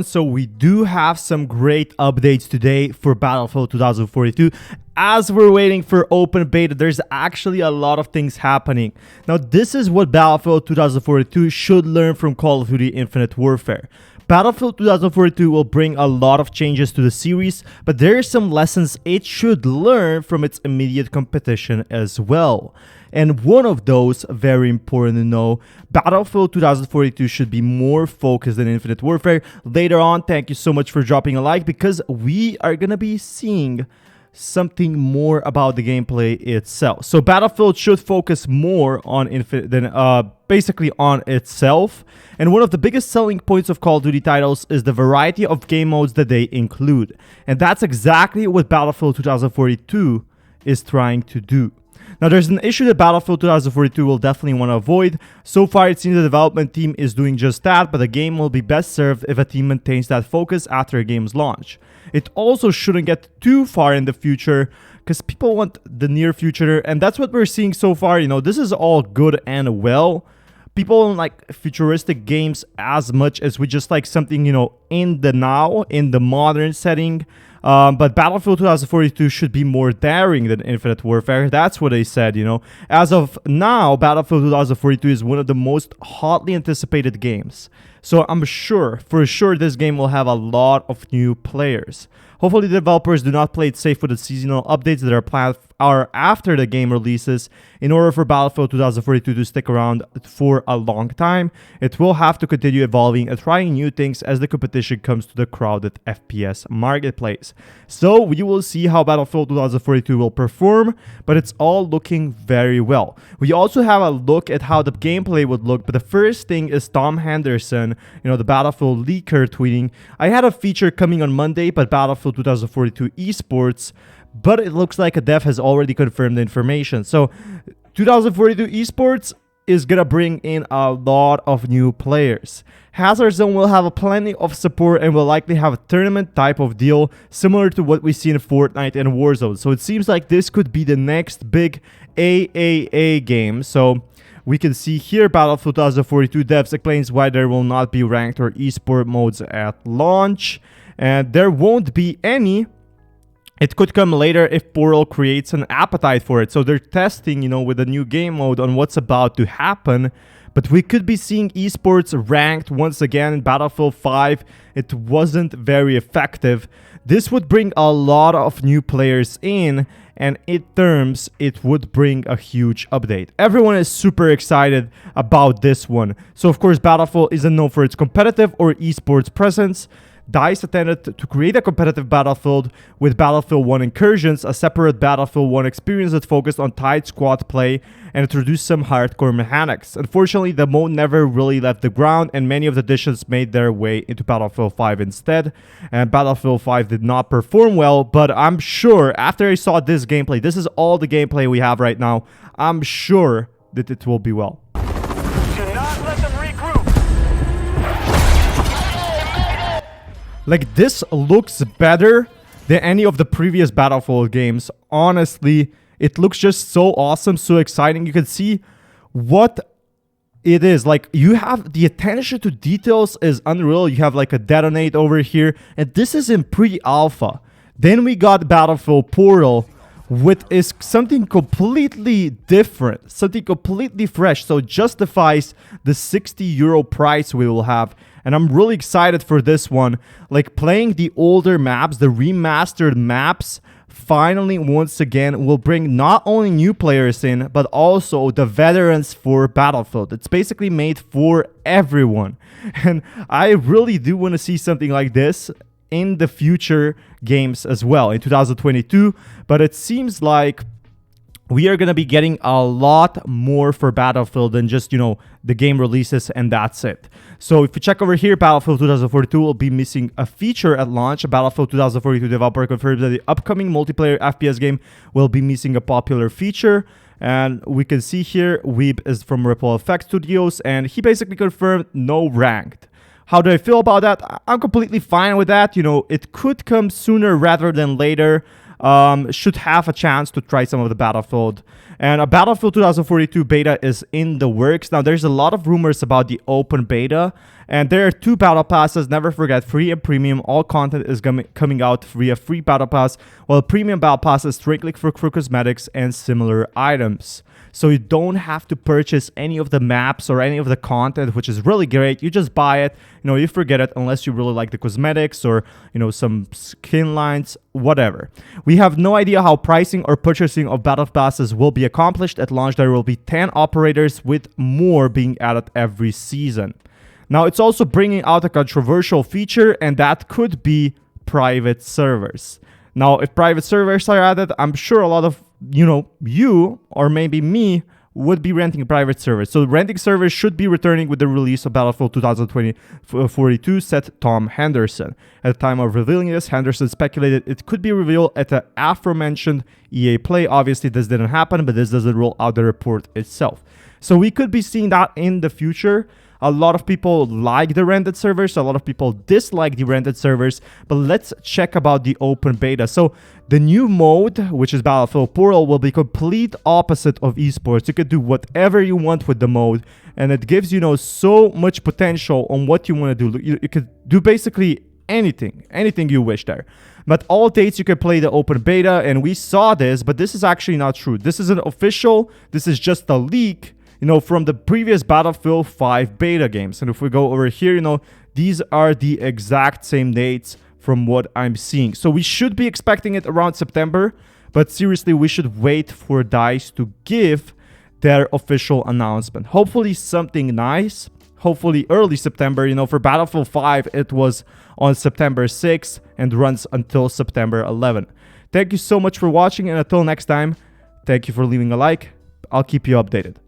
So we do have some great updates today for Battlefield 2042. As we're waiting for open beta, there's actually a lot of things happening. Now, this is what Battlefield 2042 should learn from Call of Duty Infinite Warfare. Battlefield 2042 will bring a lot of changes to the series, but there are some lessons it should learn from its immediate competition as well. And one of those, very important to know, Battlefield 2042 should be more focused than Infinite Warfare. Later on, thank you so much for dropping a like, because we are going to be seeing something more about the gameplay itself. So Battlefield should focus more on basically on itself. And one of the biggest selling points of Call of Duty titles is the variety of game modes that they include. And that's exactly what Battlefield 2042 is trying to do. Now, there's an issue that Battlefield 2042 will definitely want to avoid. So far, it seems the development team is doing just that, but the game will be best served if a team maintains that focus after a game's launch. It also shouldn't get too far in the future, because people want the near future, and that's what we're seeing so far. You know, this is all good and well. People don't like futuristic games as much as we just like something, you know, in the now, in the modern setting. But Battlefield 2042 should be more daring than Infinite Warfare. That's what they said, you know. As of now, Battlefield 2042 is one of the most hotly anticipated games. So I'm sure, for sure, this game will have a lot of new players. Hopefully, the developers do not play it safe with the seasonal updates that are planned after the game releases. In order for Battlefield 2042 to stick around for a long time, it will have to continue evolving and trying new things as the competition comes to the crowded FPS marketplace. So we will see how Battlefield 2042 will perform, but it's all looking very well. We also have a look at how the gameplay would look, but the first thing is Tom Henderson, you know, the Battlefield leaker, tweeting, "I had a feature coming on Monday, but Battlefield 2042 eSports, but it looks like a dev has already confirmed the information." So 2042 eSports is gonna bring in a lot of new players. Hazard Zone will have plenty of support and will likely have a tournament type of deal, similar to what we see in Fortnite and Warzone. So it seems like this could be the next big AAA game. So we can see here Battlefield 2042 devs explains why there will not be ranked or esport modes at launch, and there won't be any. It could come later if Portal creates an appetite for it. So they're testing, you know, with a new game mode on what's about to happen. But we could be seeing esports ranked once again in Battlefield 5. It wasn't very effective. This would bring a lot of new players in, and in terms, it would bring a huge update. Everyone is super excited about this one. So of course, Battlefield isn't known for its competitive or esports presence. DICE intended to create a competitive Battlefield with Battlefield 1 Incursions, a separate Battlefield 1 experience that focused on tight squad play and introduced some hardcore mechanics. Unfortunately, the mode never really left the ground, and many of the additions made their way into Battlefield 5 instead. And Battlefield 5 did not perform well, but I'm sure after I saw this gameplay, this is all the gameplay we have right now, I'm sure that it will be well. Like, this looks better than any of the previous Battlefield games. Honestly, it looks just so awesome, so exciting. You can see what it is. Like, you have the attention to details is unreal. You have like a detonate over here, and this is in pre-alpha. Then we got Battlefield Portal, which is something completely different, something completely fresh. So it justifies the €60 price we will have. And I'm really excited for this one. Like, playing the older maps, the remastered maps, finally, once again, will bring not only new players in, but also the veterans for Battlefield. It's basically made for everyone. And I really do want to see something like this in the future games as well, in 2022. But it seems like we are going to be getting a lot more for Battlefield than just, you know, the game releases and that's it. So if you check over here, Battlefield 2042 will be missing a feature at launch. Battlefield 2042 developer confirmed that the upcoming multiplayer FPS game will be missing a popular feature. And we can see here, Weeb is from Ripple Effect Studios, and he basically confirmed no ranked. How do I feel about that? I'm completely fine with that. You know, it could come sooner rather than later. should have a chance to try some of the Battlefield. And a Battlefield 2042 beta is in the works. Now, there's a lot of rumors about the open beta, and there are 2 battle passes. Never forget, free and premium. All content is coming out via free battle pass, while premium battle pass is strictly for cosmetics and similar items. So you don't have to purchase any of the maps or any of the content, which is really great. You just buy it, you forget it unless you really like the cosmetics or, some skin lines, whatever. We have no idea how pricing or purchasing of battle passes will be accomplished. At launch, there will be 10 operators, with more being added every season. Now, it's also bringing out a controversial feature, and that could be private servers. Now, if private servers are added, I'm sure a lot of, you or maybe me would be renting private servers. So renting servers should be returning with the release of Battlefield 2042, said Tom Henderson. At the time of revealing this, Henderson speculated it could be revealed at the aforementioned EA Play. Obviously, this didn't happen, but this doesn't rule out the report itself. So we could be seeing that in the future. A lot of people like the rented servers, a lot of people dislike the rented servers, but let's check about the open beta. So the new mode, which is Battlefield Portal, will be complete opposite of esports. You could do whatever you want with the mode, and it gives so much potential on what you want to do. You could do basically anything you wish there. But all dates you can play the open beta, and we saw this, but this is actually not true. This isn't official. This is just a leak, from the previous Battlefield 5 beta games. And if we go over here, these are the exact same dates from what I'm seeing. So we should be expecting it around September, but seriously, we should wait for DICE to give their official announcement. Hopefully something nice, hopefully early September. For Battlefield 5, it was on September 6th and runs until September 11th. Thank you so much for watching, and until next time, thank you for leaving a like. I'll keep you updated.